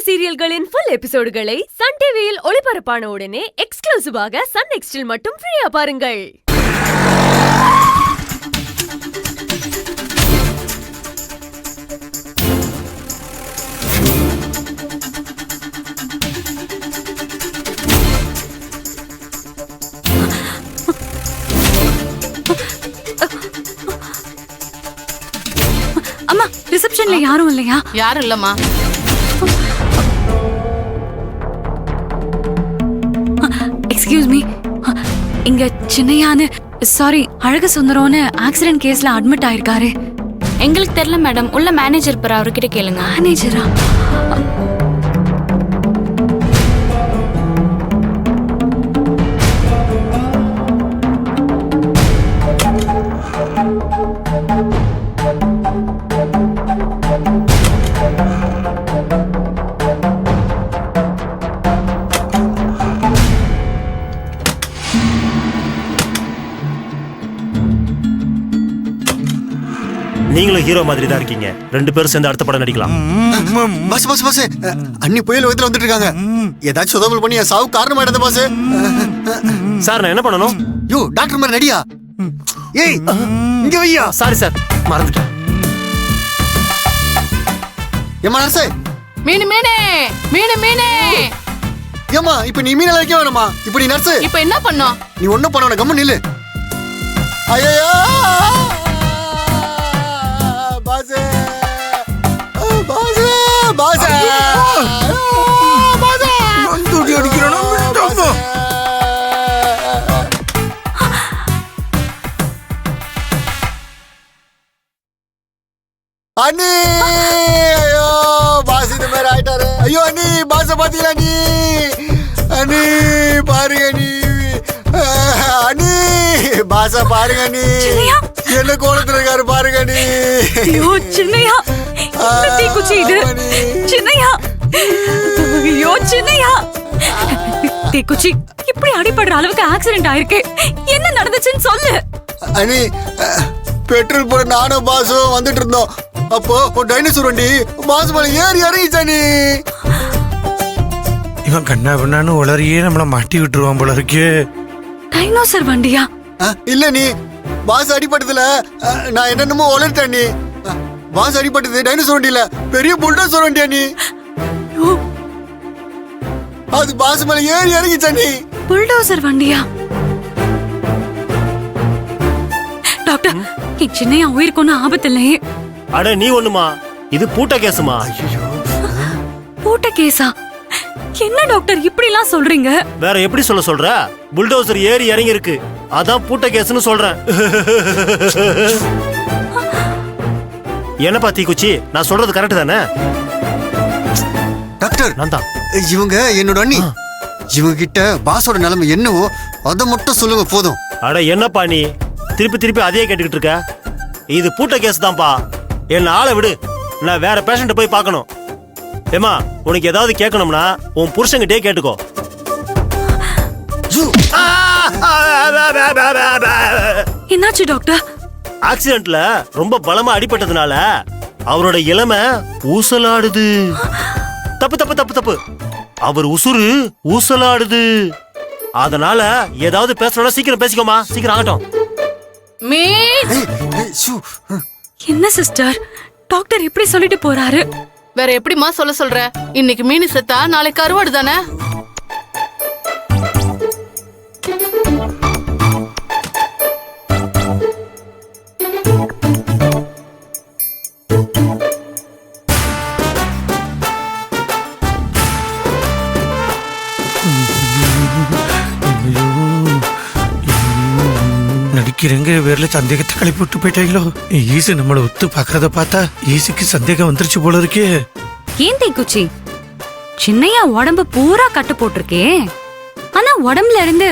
சீரியல்களின் full எபிசோடுகளை Sun டிவியில் ஒளிபரப்பான உடனே எக்ஸ்க்ளூசிவாக சன் நெக்ஸ்டில் மட்டும் ஃப்ரீயா பாருங்கள். அம்மா, ரிசப்ஷன்ல யாரும் இல்லையா? யாரும் இல்லம்மா. எக்ஸ்கியூஸ் மீ, இங்க சின்னையான்னு சாரி அழகு சுந்தரம்னு ஆக்சிடென்ட் கேஸ்ல அட்மிட் ஆயிருக்காரு. எங்களுக்கு தெரியல மேடம், உள்ள மேனேஜர் பேர், அவர்கிட்ட கேளுங்க. மேனேஜரா? நீங்களும் ஹீரோ மாதிரி தான் இருக்கீங்க. ரெண்டு பேரும் சேர்ந்து அடுத்த படம் நடிக்கலாம். பாஸ் பாஸ் பாஸ், அண்ணி புயல் வேகத்துல வந்துட்டு இருக்காங்க. ஏதாச்சும் உதவி பண்ணி என் சாவு காரணமாயிடுது பாஸ். சார் நான் என்ன பண்ணணும்? யோ டாக்டர் மாதிரி நடியா. ஏய் இங்க வையா. சாரி சார், மறந்துட்டேன். ஏமா நர்ஸே, மீனு மீனு மீனு மீனு. ஏமா இப்ப நீ மீன் வைக்க வேணாமா? இப்ப நீ நர்ஸ். இப்ப என்ன பண்ணோம்? நீ ஒண்ணும் பண்ண வேணாம், கம்மன் நில்லு. ஐயோ பாஸ் பாஸ் பாஸ் பாஸ் நந்துடி அடிக்கறனா விட்டோம். அண்ணி ஐயோ பாஸ் இந்த மாதிரி ஆயிட்டாரு. ஐயோ அண்ணி பாஸ பாத்தீங்களா நீ? அண்ணி பாருங்க நீ. அண்ணி பாஸ பாருங்க நீ. என்ன கோலத்துல இருக்காரு பாருங்க நீ. ஐயோ சின்னையா, என்ன தீக்குச்சி இது? சின்னையா, ஐயோ சின்னையா, தீக்குச்சி இப்படி அடிபடுற அளவுக்கு ஆக்சிடென்ட் ஆயிருக்கு. என்ன நடந்துச்சுன்னு சொல்லு. அண்ணி பெட்ரோல் போட நானும் பாஸும் வந்துட்டு இருந்தோம். அப்போ ஒரு டைனோசர் வண்டி பாஸ் மேல ஏறி இறங்கிச்சானி. இவன் கண்ணா பண்ணான்னு உளறியே நம்மள மாட்டி விட்டுருவான் போல இருக்கு. டைனோசர் வண்டியா? இல்ல நீ பாஸ் அடிபட்டதுல நான் என்னென்னமோ உளறிட்டேன். நீ பாஸ் அடிபட்டது டைனோசர் வண்டி இல்ல, பெரிய புல்டோசர் வண்டியா நீ. அது பாஸ் மேல ஏறி இறங்கிச்சானி. புல்டோசர் வண்டியா? டாக்டர், என் சின்னையா உயிருக்கு ஒன்னும் ஆபத்து இல்லையே? அட நீ ஒண்ணுமா, இது பூட்ட கேசுமா. பூட்ட கேஸா? என்ன டாக்டர் இப்படி எல்லாம் சொல்றீங்க? வேற எப்படி சொல்ற? புல்டோசர் ஏறி இறங்கி இருக்கு, அதான் பூட்ட கேஸ்னு சொல்றேன். என்ன பாத்தி குச்சி, நான் சொல்றது கரெக்ட் தானே? டாக்டர் நான் தான். இவங்க என்னோட அண்ணி. இவங்க கிட்ட பாஸோட நிலைமை என்னவோ அதை மட்டும் சொல்லுங்க போதும். அட என்னப்பா நீ திருப்பி திருப்பி அதையே கேட்டுக்கிட்டு இருக்க? இது பூட்ட கேஸ் தான்ப்பா. என்ன ஆளை விடு, நான் வேற பேஷண்ட் போய் பார்க்கணும். ஏமா உனக்கு ஏதாவது கேட்கணும்னா உன் புருஷங்கிட்டே கேட்டுக்கோ. என்னாச்சு டாக்டர்? ஆக்சிடென்ட்ல ரொம்ப பலமா அடிபட்டதுனால அவரோட இளமை ஊசலாடுது. தப்பு தப்பு தப்பு தப்பு, அவர் உசுறு ஊசலாடுது. அதனால ஏதாவது பேசணும்னா சீக்கிரம் பேசிக்கோமா, சீக்கிரம் ஆகட்டும். என்ன சிஸ்டர், டாக்டர் இப்படி சொல்லிட்டு போறாரு? வேற எப்படிமா சொல்ற? இன்னைக்கு மீன் செத்தா நாளைக்கு கருவாடு தானே. நடிக்கிறங்க பேர்ல சந்தேகத்தை கிளப்பி விட்டு போயிட்டாங்களோ. ஈசு நம்மள ஒத்து பாக்குறத பார்த்தா ஈசுக்கு சந்தேகம் வந்துருச்சு போல இருக்கே. ஏன் தீக்குச்சி, சின்னையா உடம்பு பூரா கட்டு போட்டிருக்கே, ஆனா உடம்புல இருந்து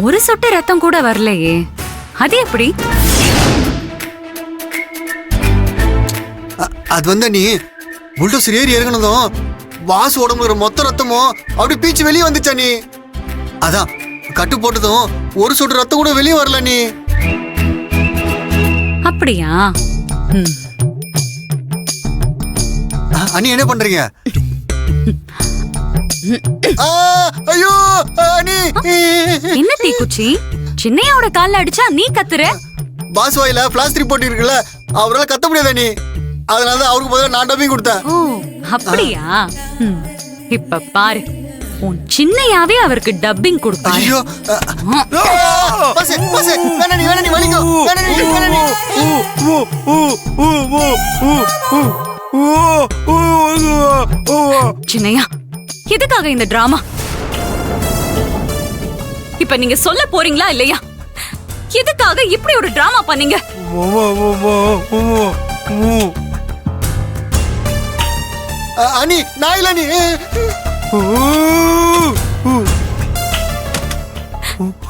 ஒரு சொட்டு ரத்தம் கூட வரலையே, அது எப்படி? அது வந்து நீ புல்டோசர் ஏறி இறங்கினதும் பாஸ் உடம்புல மொத்த ரத்தமும் அப்படி பீச்சு வெளியே வந்துச்சா நீ. அதான் கட்டு போட்டதும் ஒரு சொட்டு ரத்தம் கூட வெளியே வரல நீ. அப்படியா? அண்ணி என்ன பண்றீங்க? ஐயோ அண்ணி என்ன தீக்குச்சி சின்னையாவோட கால்ல அடிச்சா நீ கத்துற? பாஸ் வாயில பிளாஸ்டிக் போட்டு இருக்குல்ல, அவரால கத்த முடியாது அண்ணி. அதனாலதான் அவருக்கு பதிலா நான் டப்பிங் கொடுத்தேன். ஓ அப்படியா? இப்ப பாரு, உன் சின்னையாவே அவருக்கு டப்பிங் கொடுப்பாரு. ஐயோ பாஸ் பாஸ் வேணாம் நீ வலிக்கோ, வேணாம் நீ சின்னையா, எதுக்காக இந்த டிராமா? இப்ப நீங்க சொல்ல போறீங்களா இல்லையா? எதுக்காக இப்படி ஒரு டிராமா பண்ணீங்க? அண்ணி நான் இல்ல நீ.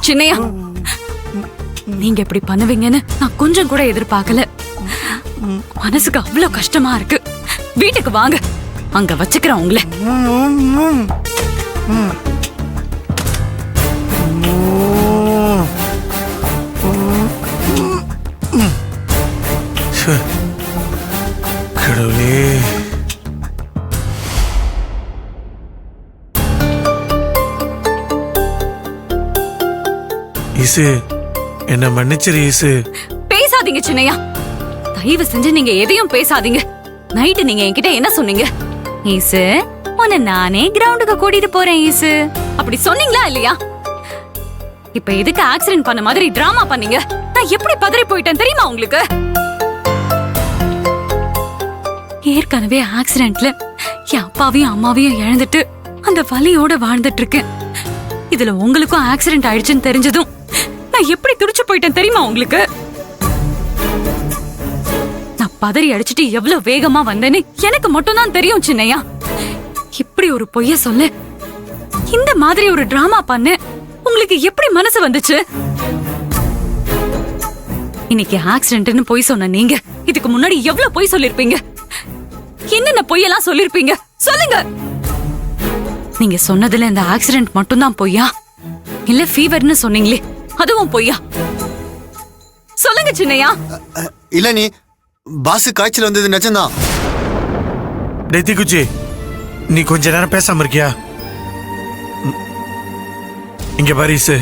சின்னையா, நீங்க இப்படி பண்ணுவீங்கன்னு நான் கொஞ்சம் கூட எதிர்பார்க்கல. மனசுக்கு அவ்வளவு கஷ்டமா இருக்கு. வீட்டுக்கு வாங்க, அங்க வச்சுக்கிறேன் உங்களை. கடவுளே, ஈசு என்ன மன்னிச்சிரு ஈசு. பேசாதீங்க சின்னையா, தயவு செஞ்சு நீங்க எதையும் பேசாதீங்க. நைட்டு நீங்க என்கிட்ட என்ன சொன்னீங்க? ஈசு, உன்னை நானே கிரவுண்டுக்கு கூட்டிட்டு போறேன் ஈசு, அப்படி சொன்னீங்களா இல்லையா? இப்ப எதுக்கு ஆக்சிடென்ட் பண்ண மாதிரி டிராமா பண்ணீங்க? நான் எப்படி பதறி போயிட்டேன் தெரியுமா உங்களுக்கு? ஏற்கனவே ஆக்சிடென்ட்ல என் அப்பாவையும் அம்மாவையும் இழந்துட்டு அந்த வலியோட வாழ்ந்துட்டு இருக்கேன். இதுல உங்களுக்கும் ஆக்சிடென்ட் ஆயிடுச்சுன்னு தெரிஞ்சதும் நான் எப்படி துடிச்சு போயிட்டேன் தெரியுமா உங்களுக்கு? நான் பதறி அடிச்சிட்டு எவ்வளவு வேகமா வந்தேன்னு எனக்கு மட்டும் தான் தெரியும் சின்னையா. இப்படி ஒரு பொய்ய சொல்ல, இந்த மாதிரி ஒரு டிராமா பண்ண உங்களுக்கு எப்படி மனசு வந்துச்சு? இன்னைக்கு ஆக்சிடென்ட்னு பொய் சொன்ன நீங்க இதுக்கு முன்னாடி எவ்வளவு பொய் சொல்லிருப்பீங்க? என்னென்ன பொய்யெல்லாம் சொல்லிருப்பீங்க சொல்லுங்க. நீங்க சொன்னதுல இந்த ஆக்சிடென்ட் மட்டும் தான் பொய்யா, இல்ல ஃபீவர்னு சொன்னீங்களே அதுவும் பொய்யா? சொல்லுங்க சின்னையா. இல்ல நீ, பாஸ் காய்ச்சல் வந்தது நிஜம்தான். டேய் குச்சி, நீ கொஞ்ச நேரம் பேசாம இருக்கியா? இங்க பாரு ஈசு,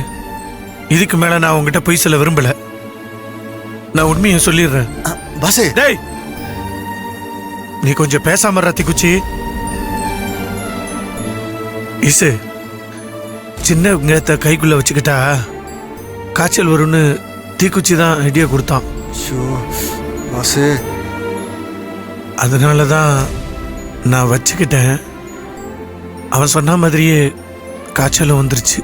இதுக்கு மேல நான் உங்ககிட்ட பொய் சொல்ல விரும்பல. நான் உண்மையை சொல்லிடுறேன். பாஸ் டேய், நீ கொஞ்சம் பேசாம இருடா தீக்குச்சி. ஈசு, சின்ன வெங்காயத்தை கைக்குள்ள வச்சுக்கிட்டா காய்ச்சல் வரும்னு தீக்குச்சி தான் ஐடியா கொடுத்தான். பாஸ் அதனால தான் நான் வச்சுக்கிட்டேன். அவன் சொன்ன மாதிரியே காய்ச்சலும் வந்துருச்சு.